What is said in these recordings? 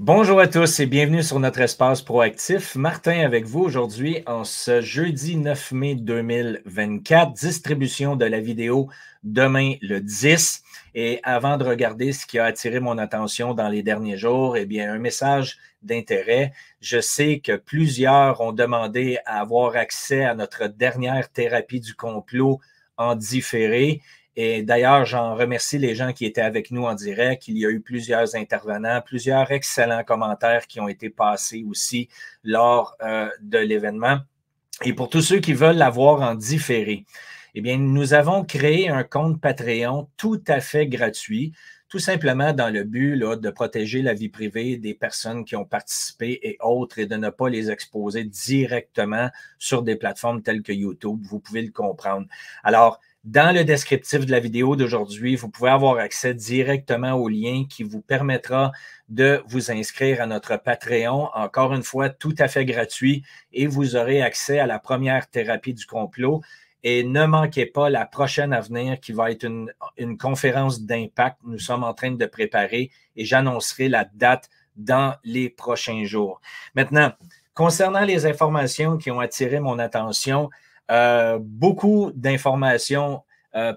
Bonjour à tous et bienvenue sur notre espace proactif. Martin avec vous aujourd'hui en ce jeudi 9 mai 2024, distribution de la vidéo demain le 10. Et avant de regarder ce qui a attiré mon attention dans les derniers jours, eh bien, un message d'intérêt. Je sais que plusieurs ont demandé à avoir accès à notre dernière thérapie du complot en différé. Et d'ailleurs, j'en remercie les gens qui étaient avec nous en direct. Il y a eu plusieurs intervenants, plusieurs excellents commentaires qui ont été passés aussi lors de l'événement. Et pour tous ceux qui veulent l'avoir en différé, eh bien, nous avons créé un compte Patreon tout à fait gratuit, tout simplement dans le but là, de protéger la vie privée des personnes qui ont participé et autres et de ne pas les exposer directement sur des plateformes telles que YouTube. Vous pouvez le comprendre. Alors, dans le descriptif de la vidéo d'aujourd'hui, vous pouvez avoir accès directement au lien qui vous permettra de vous inscrire à notre Patreon. Encore une fois, tout à fait gratuit et vous aurez accès à la première thérapie du complot. Et ne manquez pas la prochaine à venir qui va être une conférence d'impact. Nous sommes en train de préparer et j'annoncerai la date dans les prochains jours. Maintenant, concernant les informations qui ont attiré mon attention, beaucoup d'informations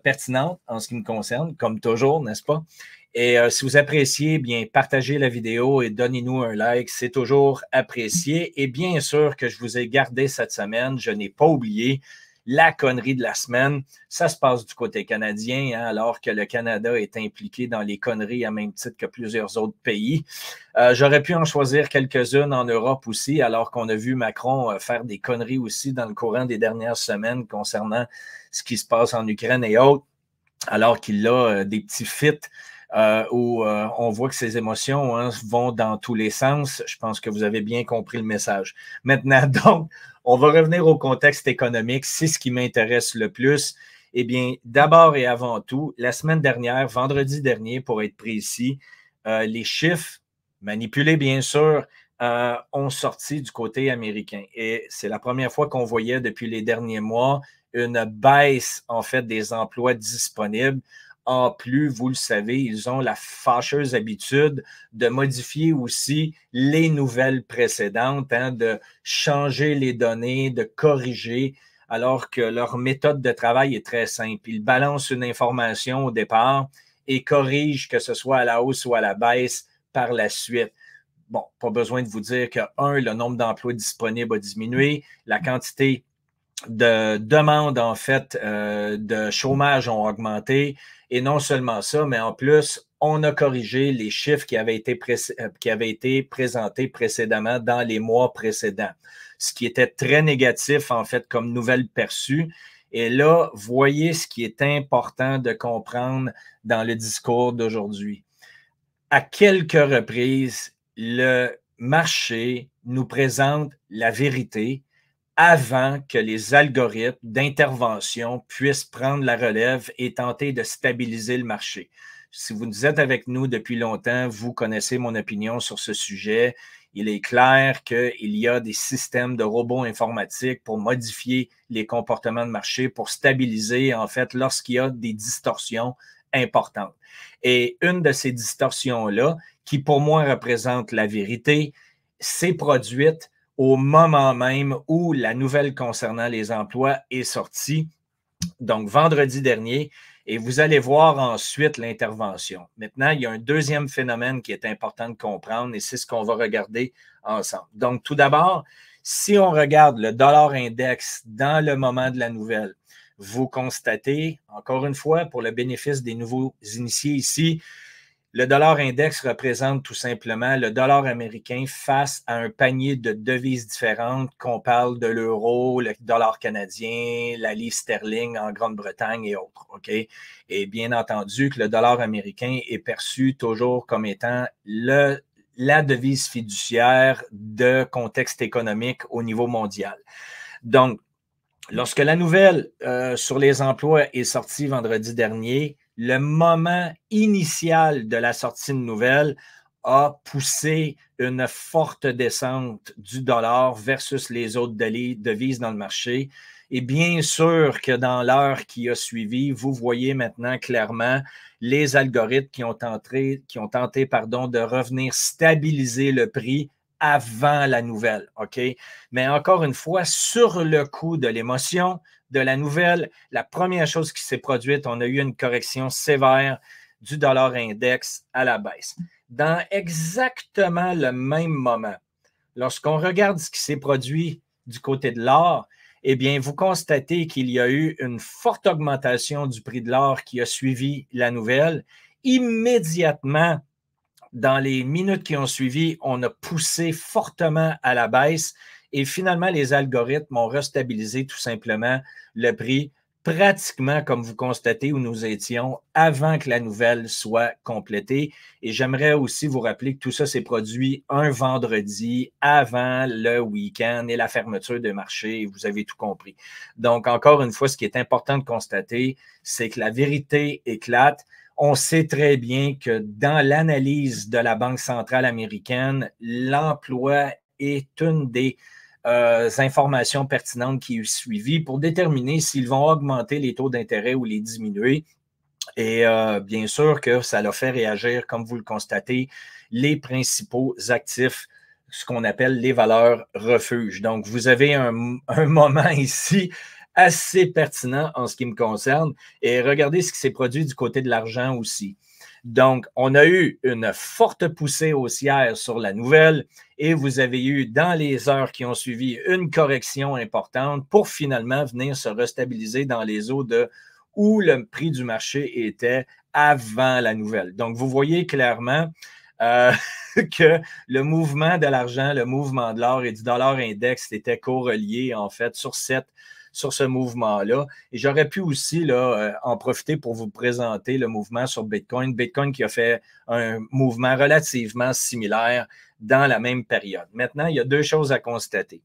pertinentes en ce qui me concerne, comme toujours, n'est-ce pas? Et si vous appréciez, bien, partagez la vidéo et donnez-nous un like. C'est toujours apprécié. Et bien sûr que je vous ai gardé cette semaine. Je n'ai pas oublié la connerie de la semaine. Ça se passe du côté canadien, hein, alors que le Canada est impliqué dans les conneries à même titre que plusieurs autres pays. J'aurais pu en choisir quelques-unes en Europe aussi, alors qu'on a vu Macron faire des conneries aussi dans le courant des dernières semaines concernant ce qui se passe en Ukraine et autres, alors qu'il a des petits fits où on voit que ses émotions vont dans tous les sens. Je pense que vous avez bien compris le message. Maintenant, donc, on va revenir au contexte économique. C'est ce qui m'intéresse le plus. Eh bien, d'abord et avant tout, la semaine dernière, vendredi dernier, pour être précis, les chiffres, manipulés bien sûr, ont sorti du côté américain. Et c'est la première fois qu'on voyait depuis les derniers mois une baisse, en fait, des emplois disponibles. En plus, vous le savez, ils ont la fâcheuse habitude de modifier aussi les nouvelles précédentes, hein, de changer les données, de corriger, alors que leur méthode de travail est très simple. Ils balancent une information au départ et corrigent, que ce soit à la hausse ou à la baisse, par la suite. Bon, pas besoin de vous dire que, un, le nombre d'emplois disponibles a diminué, la quantité de demandes, en fait, de chômage ont augmenté. Et non seulement ça, mais en plus, on a corrigé les chiffres qui avaient été présentés précédemment dans les mois précédents, ce qui était très négatif, en fait, comme nouvelle perçue. Et là, voyez ce qui est important de comprendre dans le discours d'aujourd'hui. À quelques reprises, le marché nous présente la vérité avant que les algorithmes d'intervention puissent prendre la relève et tenter de stabiliser le marché. Si vous êtes avec nous depuis longtemps, vous connaissez mon opinion sur ce sujet. Il est clair qu'il y a des systèmes de robots informatiques pour modifier les comportements de marché, pour stabiliser, en fait, lorsqu'il y a des distorsions importantes. Et une de ces distorsions-là, qui pour moi représente la vérité, s'est produite au moment même où la nouvelle concernant les emplois est sortie, donc vendredi dernier, et vous allez voir ensuite l'intervention. Maintenant, il y a un deuxième phénomène qui est important de comprendre et c'est ce qu'on va regarder ensemble. Donc, tout d'abord, si on regarde le dollar index dans le moment de la nouvelle, vous constatez, encore une fois, pour le bénéfice des nouveaux initiés ici, le dollar index représente tout simplement le dollar américain face à un panier de devises différentes, qu'on parle de l'euro, le dollar canadien, la livre sterling en Grande-Bretagne et autres. OK? Et bien entendu que le dollar américain est perçu toujours comme étant la devise fiduciaire de contexte économique au niveau mondial. Donc, lorsque la nouvelle sur les emplois est sortie vendredi dernier, le moment initial de la sortie de nouvelle a poussé une forte descente du dollar versus les autres devises dans le marché. Et bien sûr que dans l'heure qui a suivi, vous voyez maintenant clairement les algorithmes qui ont tenté de revenir stabiliser le prix avant la nouvelle. OK? Mais encore une fois, sur le coup de l'émotion, de la nouvelle, la première chose qui s'est produite, on a eu une correction sévère du dollar index à la baisse. Dans exactement le même moment, lorsqu'on regarde ce qui s'est produit du côté de l'or, eh bien, vous constatez qu'il y a eu une forte augmentation du prix de l'or qui a suivi la nouvelle. Immédiatement, dans les minutes qui ont suivi, on a poussé fortement à la baisse et finalement, les algorithmes ont restabilisé tout simplement le prix pratiquement comme vous constatez où nous étions avant que la nouvelle soit complétée. Et j'aimerais aussi vous rappeler que tout ça s'est produit un vendredi avant le week-end et la fermeture de marché. Vous avez tout compris. Donc, encore une fois, ce qui est important de constater, c'est que la vérité éclate. On sait très bien que dans l'analyse de la Banque centrale américaine, l'emploi est une des informations pertinentes qui est suivies pour déterminer s'ils vont augmenter les taux d'intérêt ou les diminuer. Et bien sûr que ça l'a fait réagir, comme vous le constatez, les principaux actifs, ce qu'on appelle les valeurs refuges. Donc, vous avez un moment ici assez pertinent en ce qui me concerne. Et regardez ce qui s'est produit du côté de l'argent aussi. Donc, on a eu une forte poussée haussière sur la nouvelle et vous avez eu dans les heures qui ont suivi une correction importante pour finalement venir se restabiliser dans les eaux de où le prix du marché était avant la nouvelle. Donc, vous voyez clairement que le mouvement de l'argent, le mouvement de l'or et du dollar index étaient correliés en fait sur ce mouvement-là. Et j'aurais pu aussi là, en profiter pour vous présenter le mouvement sur Bitcoin. Bitcoin qui a fait un mouvement relativement similaire dans la même période. Maintenant, il y a deux choses à constater.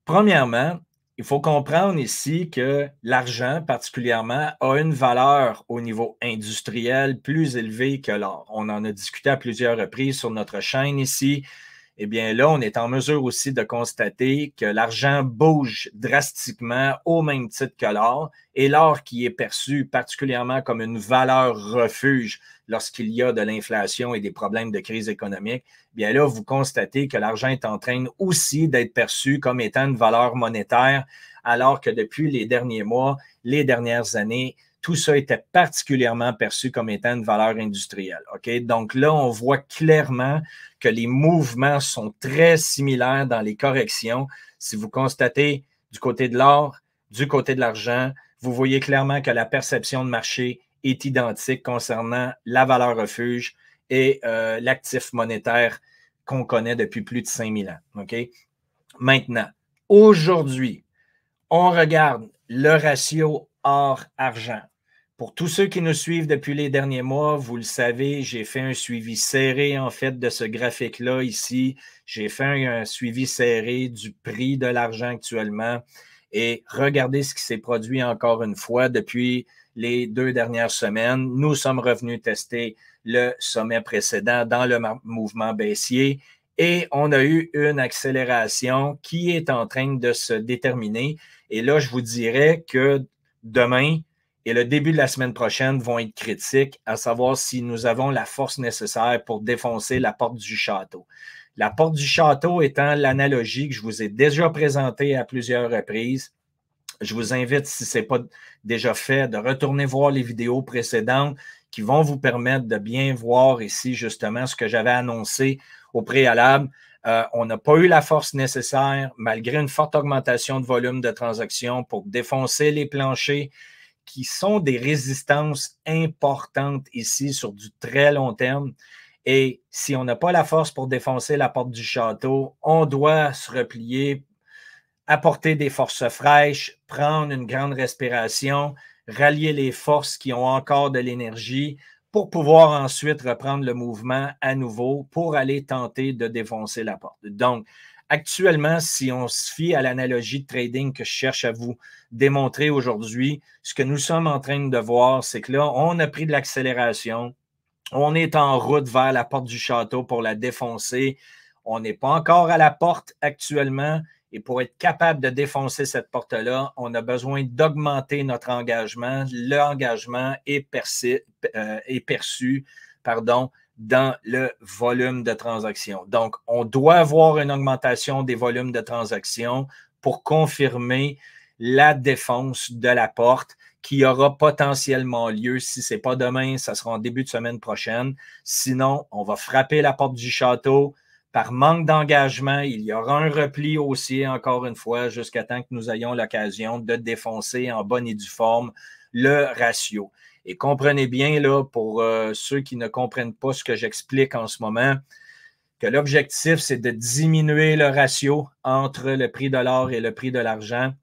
Premièrement, il faut comprendre ici que l'argent, particulièrement, a une valeur au niveau industriel plus élevée que l'or. On en a discuté à plusieurs reprises sur notre chaîne ici. Eh bien là, on est en mesure aussi de constater que l'argent bouge drastiquement au même titre que l'or et l'or qui est perçu particulièrement comme une valeur refuge lorsqu'il y a de l'inflation et des problèmes de crise économique, bien là, vous constatez que l'argent est en train aussi d'être perçu comme étant une valeur monétaire alors que depuis les derniers mois, les dernières années, tout ça était particulièrement perçu comme étant une valeur industrielle. Okay? Donc là, on voit clairement que les mouvements sont très similaires dans les corrections. Si vous constatez du côté de l'or, du côté de l'argent, vous voyez clairement que la perception de marché est identique concernant la valeur refuge et l'actif monétaire qu'on connaît depuis plus de 5000 ans. Okay? Maintenant, aujourd'hui, on regarde le ratio or-argent. Pour tous ceux qui nous suivent depuis les derniers mois, vous le savez, j'ai fait un suivi serré en fait de ce graphique-là ici. J'ai fait un suivi serré du prix de l'argent actuellement et regardez ce qui s'est produit encore une fois depuis les 2 dernières semaines. Nous sommes revenus tester le sommet précédent dans le mouvement baissier et on a eu une accélération qui est en train de se déterminer. Et là, je vous dirais que demain et le début de la semaine prochaine vont être critiques, à savoir si nous avons la force nécessaire pour défoncer la porte du château. La porte du château étant l'analogie que je vous ai déjà présentée à plusieurs reprises. Je vous invite, si ce n'est pas déjà fait, de retourner voir les vidéos précédentes qui vont vous permettre de bien voir ici justement ce que j'avais annoncé au préalable. On n'a pas eu la force nécessaire, malgré une forte augmentation de volume de transactions, pour défoncer les planchers qui sont des résistances importantes ici sur du très long terme. Et si on n'a pas la force pour défoncer la porte du château, on doit se replier, apporter des forces fraîches, prendre une grande respiration, rallier les forces qui ont encore de l'énergie pour pouvoir ensuite reprendre le mouvement à nouveau pour aller tenter de défoncer la porte. Donc, actuellement, si on se fie à l'analogie de trading que je cherche à vous démontrer aujourd'hui, ce que nous sommes en train de voir, c'est que là, on a pris de l'accélération, on est en route vers la porte du château pour la défoncer. On n'est pas encore à la porte actuellement Et pour être capable de défoncer cette porte-là, on a besoin d'augmenter notre engagement. L'engagement est perçu dans le volume de transactions. Donc, on doit avoir une augmentation des volumes de transactions pour confirmer la défense de la porte qui aura potentiellement lieu. Si ce n'est pas demain, ça sera en début de semaine prochaine. Sinon, on va frapper la porte du château. Par manque d'engagement, il y aura un repli haussier, encore une fois, jusqu'à temps que nous ayons l'occasion de défoncer en bonne et due forme le ratio. Et comprenez bien, là, pour ceux qui ne comprennent pas ce que j'explique en ce moment, que l'objectif, c'est de diminuer le ratio entre le prix de l'or et le prix de l'argent,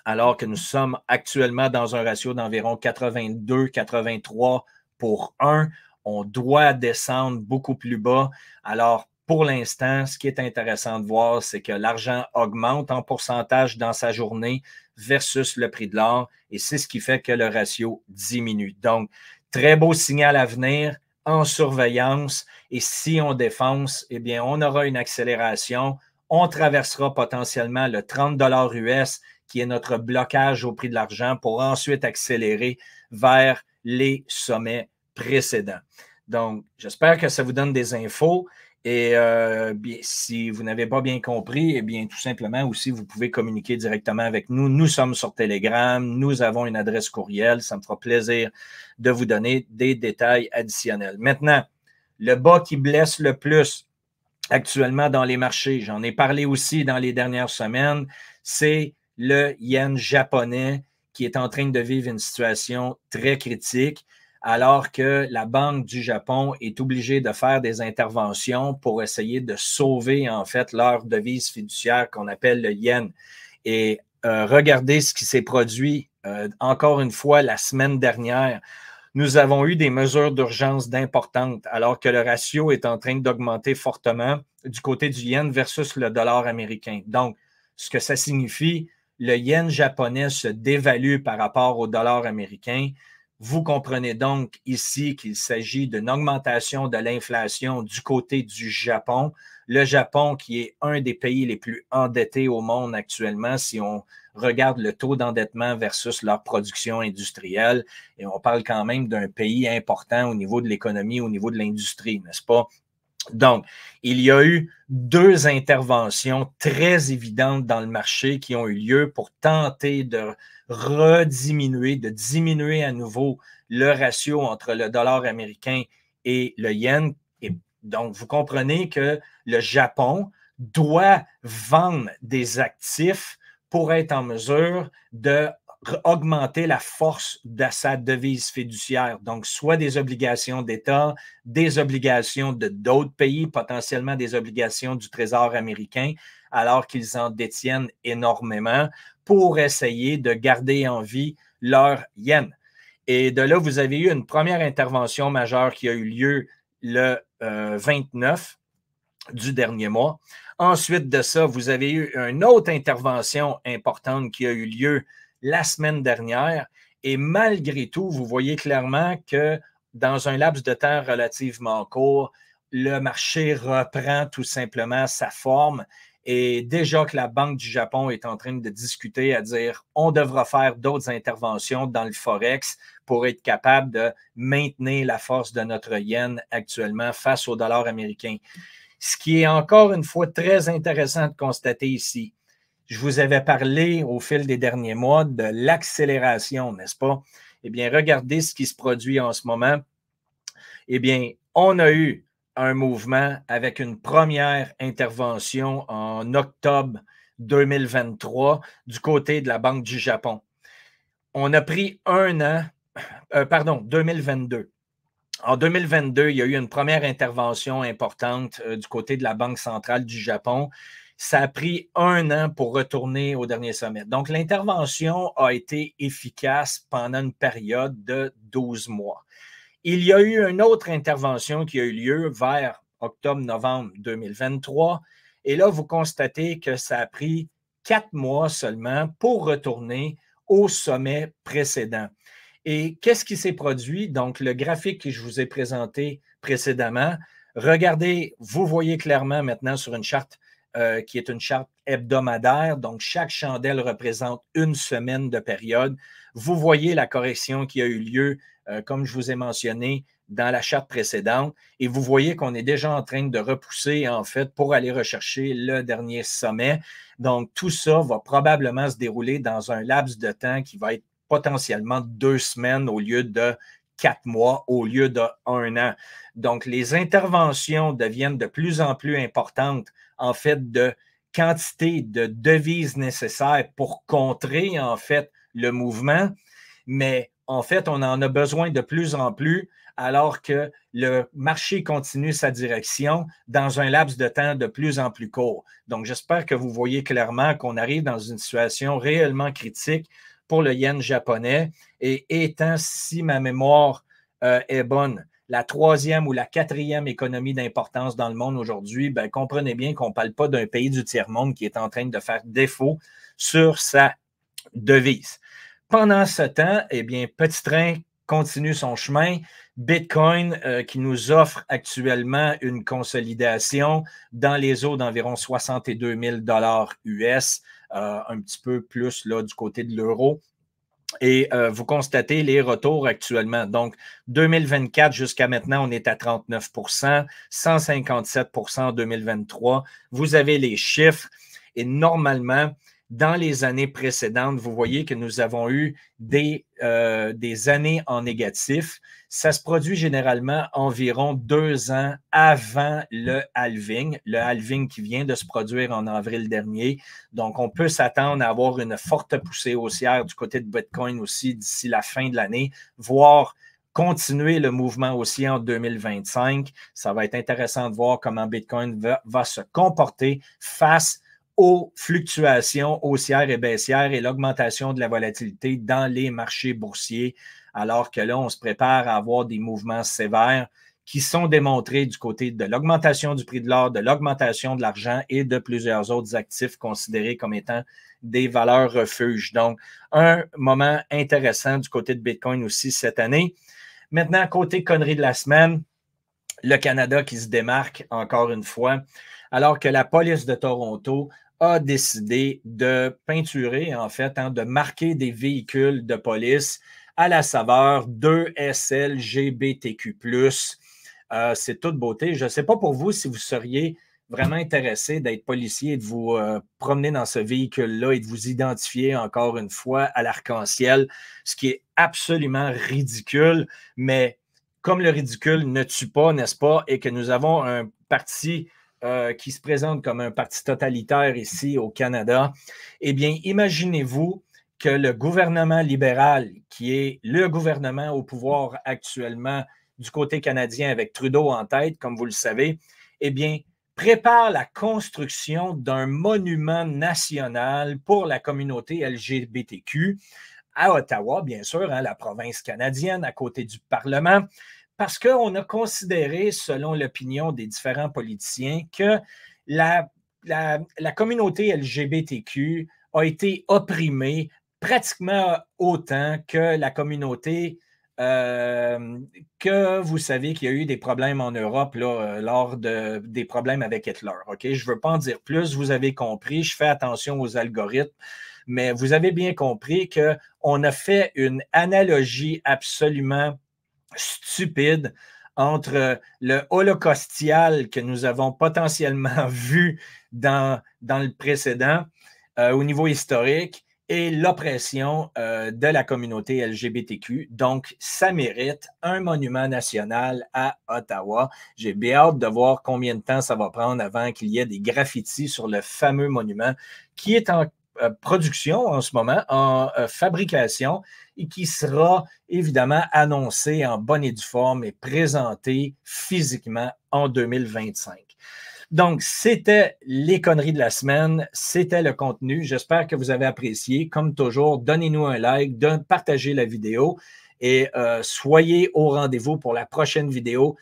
alors que nous sommes actuellement dans un ratio d'environ 82-83 pour 1. On doit descendre beaucoup plus bas. Alors, pour l'instant, ce qui est intéressant de voir, c'est que l'argent augmente en pourcentage dans sa journée versus le prix de l'or, et c'est ce qui fait que le ratio diminue. Donc, très beau signal à venir en surveillance, et si on défonce, eh bien, on aura une accélération. On traversera potentiellement le 30 $ US, qui est notre blocage au prix de l'argent, pour ensuite accélérer vers les sommets précédents. Donc, j'espère que ça vous donne des infos. Et si vous n'avez pas bien compris, eh bien, tout simplement aussi, vous pouvez communiquer directement avec nous. Nous sommes sur Telegram, nous avons une adresse courriel. Ça me fera plaisir de vous donner des détails additionnels. Maintenant, le bas qui blesse le plus actuellement dans les marchés, j'en ai parlé aussi dans les dernières semaines, c'est le yen japonais qui est en train de vivre une situation très critique, alors que la Banque du Japon est obligée de faire des interventions pour essayer de sauver, en fait, leur devise fiduciaire qu'on appelle le yen. Et regardez ce qui s'est produit encore une fois la semaine dernière. Nous avons eu des mesures d'urgence d'importantes, alors que le ratio est en train d'augmenter fortement du côté du yen versus le dollar américain. Donc, ce que ça signifie, le yen japonais se dévalue par rapport au dollar américain. Vous comprenez donc ici qu'il s'agit d'une augmentation de l'inflation du côté du Japon. Le Japon, qui est un des pays les plus endettés au monde actuellement, si on regarde le taux d'endettement versus leur production industrielle, et on parle quand même d'un pays important au niveau de l'économie, au niveau de l'industrie, n'est-ce pas? Donc, il y a eu deux interventions très évidentes dans le marché qui ont eu lieu pour tenter de diminuer à nouveau le ratio entre le dollar américain et le yen. Et donc, vous comprenez que le Japon doit vendre des actifs pour être en mesure de augmenter la force de sa devise fiduciaire. Donc, soit des obligations d'État, des obligations de d'autres pays, potentiellement des obligations du Trésor américain, alors qu'ils en détiennent énormément, pour essayer de garder en vie leur yen. Et de là, vous avez eu une première intervention majeure qui a eu lieu le 29 du dernier mois. Ensuite de ça, vous avez eu une autre intervention importante qui a eu lieu la semaine dernière. Et malgré tout, vous voyez clairement que dans un laps de temps relativement court, le marché reprend tout simplement sa forme. Et déjà que la Banque du Japon est en train de discuter à dire on devra faire d'autres interventions dans le Forex pour être capable de maintenir la force de notre yen actuellement face au dollar américain. Ce qui est encore une fois très intéressant de constater ici. Je vous avais parlé au fil des derniers mois de l'accélération, n'est-ce pas? Eh bien, regardez ce qui se produit en ce moment. Eh bien, on a eu un mouvement avec une première intervention en octobre 2023 du côté de la Banque du Japon. On a pris 2022. En 2022, il y a eu une première intervention importante du côté de la Banque centrale du Japon. Ça a pris 1 an pour retourner au dernier sommet. Donc, l'intervention a été efficace pendant une période de 12 mois. Il y a eu une autre intervention qui a eu lieu vers octobre-novembre 2023. Et là, vous constatez que ça a pris 4 mois seulement pour retourner au sommet précédent. Et qu'est-ce qui s'est produit? Donc, le graphique que je vous ai présenté précédemment, regardez, vous voyez clairement maintenant sur une charte qui est une charte hebdomadaire. Donc, chaque chandelle représente une semaine de période. Vous voyez la correction qui a eu lieu, comme je vous ai mentionné, dans la charte précédente. Et vous voyez qu'on est déjà en train de repousser, en fait, pour aller rechercher le dernier sommet. Donc, tout ça va probablement se dérouler dans un laps de temps qui va être potentiellement 2 semaines au lieu de 4 mois, au lieu de 1 an. Donc, les interventions deviennent de plus en plus importantes, en fait, de quantité de devises nécessaires pour contrer, en fait, le mouvement. Mais en fait, on en a besoin de plus en plus alors que le marché continue sa direction dans un laps de temps de plus en plus court. Donc, j'espère que vous voyez clairement qu'on arrive dans une situation réellement critique pour le yen japonais. Et étant, si ma mémoire est bonne, la 3e ou la 4e économie d'importance dans le monde aujourd'hui, ben, comprenez bien qu'on ne parle pas d'un pays du tiers-monde qui est en train de faire défaut sur sa devise. Pendant ce temps, eh bien, Petit Train continue son chemin. Bitcoin qui nous offre actuellement une consolidation dans les eaux d'environ 62 000 US, un petit peu plus là, du côté de l'euro. Et vous constatez les retours actuellement. Donc, 2024 jusqu'à maintenant, on est à 39 157 en 2023. Vous avez les chiffres et normalement, dans les années précédentes, vous voyez que nous avons eu des années en négatif. Ça se produit généralement environ 2 ans avant le halving qui vient de se produire en avril dernier. Donc, on peut s'attendre à avoir une forte poussée haussière du côté de Bitcoin aussi d'ici la fin de l'année, voire continuer le mouvement haussier en 2025. Ça va être intéressant de voir comment Bitcoin va se comporter face aux fluctuations haussières et baissières et l'augmentation de la volatilité dans les marchés boursiers, alors que là, on se prépare à avoir des mouvements sévères qui sont démontrés du côté de l'augmentation du prix de l'or, de l'augmentation de l'argent et de plusieurs autres actifs considérés comme étant des valeurs refuges. Donc, un moment intéressant du côté de Bitcoin aussi cette année. Maintenant, côté connerie de la semaine, le Canada qui se démarque encore une fois, alors que la police de Toronto a décidé de peinturer, en fait, de marquer des véhicules de police à la saveur de SLGBTQ+. C'est toute beauté. Je ne sais pas pour vous si vous seriez vraiment intéressé d'être policier et de vous promener dans ce véhicule-là et de vous identifier encore une fois à l'arc-en-ciel, ce qui est absolument ridicule, mais comme le ridicule ne tue pas, n'est-ce pas, et que nous avons un parti qui se présente comme un parti totalitaire ici au Canada, eh bien, imaginez-vous que le gouvernement libéral, qui est le gouvernement au pouvoir actuellement du côté canadien avec Trudeau en tête, comme vous le savez, eh bien, prépare la construction d'un monument national pour la communauté LGBTQ à Ottawa, bien sûr, la province canadienne, à côté du Parlement, parce qu'on a considéré, selon l'opinion des différents politiciens, que la communauté LGBTQ a été opprimée pratiquement autant que la communauté que vous savez qu'il y a eu des problèmes en Europe là, lors des problèmes avec Hitler. Okay? Je ne veux pas en dire plus, vous avez compris, je fais attention aux algorithmes, mais vous avez bien compris qu'on a fait une analogie absolument stupide entre le holocaustial que nous avons potentiellement vu dans le précédent au niveau historique et l'oppression de la communauté LGBTQ. Donc, ça mérite un monument national à Ottawa. J'ai bien hâte de voir combien de temps ça va prendre avant qu'il y ait des graffitis sur le fameux monument qui est en production en ce moment, en fabrication, et qui sera évidemment annoncé en bonne et due forme et présenté physiquement en 2025. Donc, c'était les conneries de la semaine, c'était le contenu. J'espère que vous avez apprécié. Comme toujours, donnez-nous un like, partagez la vidéo et soyez au rendez-vous pour la prochaine vidéo.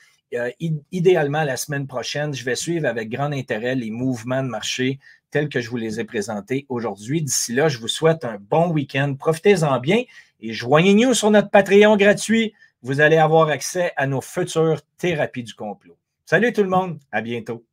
Idéalement, la semaine prochaine, je vais suivre avec grand intérêt les mouvements de marché tels que je vous les ai présentés aujourd'hui. D'ici là, je vous souhaite un bon week-end. Profitez-en bien et joignez-nous sur notre Patreon gratuit. Vous allez avoir accès à nos futures thérapies du complot. Salut tout le monde, à bientôt.